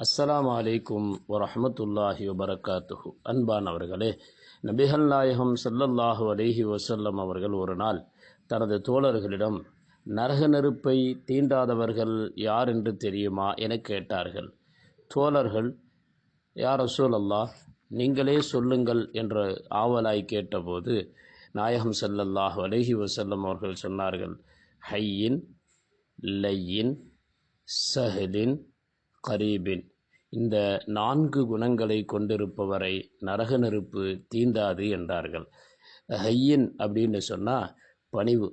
அஸ்ஸலாமு அலைக்கும் வரஹ்மத்துல்லாஹி வபரகாத்துஹு. அன்பானவர்களே, நபிகள் நாயகம் ஸல்லல்லாஹு அலைஹி வஸல்லம் அவர்கள் ஒரு நாள் தனது தோழர்களிடம் நரக நெருப்பை தீண்டாதவர்கள் யார் என்று தெரியுமா என கேட்டார்கள். தோழர்கள், யா ரசூலல்லாஹ், நீங்களே சொல்லுங்கள் என்று ஆவலாய் கேட்டபோது நாயகம் ஸல்லல்லாஹு அலைஹி வஸல்லம் அவர்கள் சொன்னார்கள், ஹையின், லையின், சஹலின், கரீபின். இந்த 4 குணங்களை கொண்டிருப்பவரை நரக நெருப்பு தீண்டாது என்றார்கள். ஹையின் அப்படின்னு சொன்னால் பணிவு.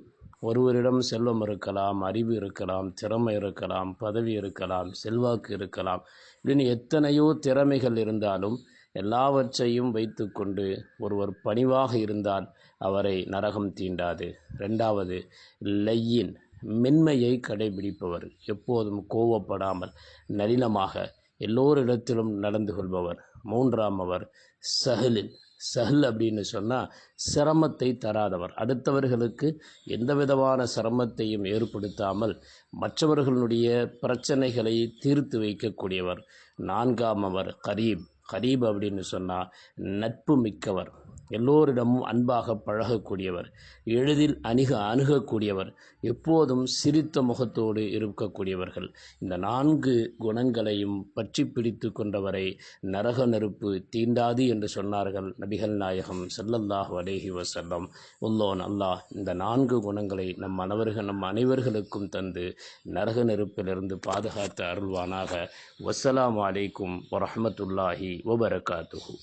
ஒருவரிடம் செல்வம் இருக்கலாம், அறிவு இருக்கலாம், திறமை இருக்கலாம், பதவி இருக்கலாம், செல்வாக்கு இருக்கலாம், இப்படின்னு எத்தனையோ திறமைகள் இருந்தாலும் எல்லாவற்றையும் வைத்து கொண்டு ஒருவர் பணிவாக இருந்தால் அவரை நரகம் தீண்டாது. 2வது லையின், மென்மையை கடைபிடிப்பவர், எப்போதும் கோவப்படாமல் நளினமாக எல்லோரிடத்திலும் நடந்து கொள்பவர். 3வது சஹலின், சஹல் அப்படின்னு சொன்னால் சிரமத்தை தராதவர், அடுத்தவர்களுக்கு எந்த விதமான சிரமத்தையும் ஏற்படுத்தாமல் மற்றவர்களுடைய பிரச்சனைகளை தீர்த்து வைக்கக்கூடியவர். 4வது கரீப், கரீப் அப்படின்னு சொன்னால் நட்பு மிக்கவர், எல்லோரிடமும் அன்பாக பழகக்கூடியவர், எளிதில் அணுகக்கூடியவர், எப்போதும் சிரித்த முகத்தோடு இருக்கக்கூடியவர்கள். இந்த 4 குணங்களையும் பற்றி பிடித்து கொண்டவரை நரக நெருப்பு தீண்டாது என்று சொன்னார்கள் நபிகள் நாயகம் ஸல்லல்லாஹு அலைஹி வஸல்லம். உள்ளோன் அல்லாஹ் இந்த 4 குணங்களை நம் அனைவர்களுக்கும் தந்து நரக நெருப்பிலிருந்து பாதுகாத்து அருள்வானாக. வஸ்ஸலாமு அலைக்கும் வரஹ்மத்துல்லாஹி வபரகாத்துஹு.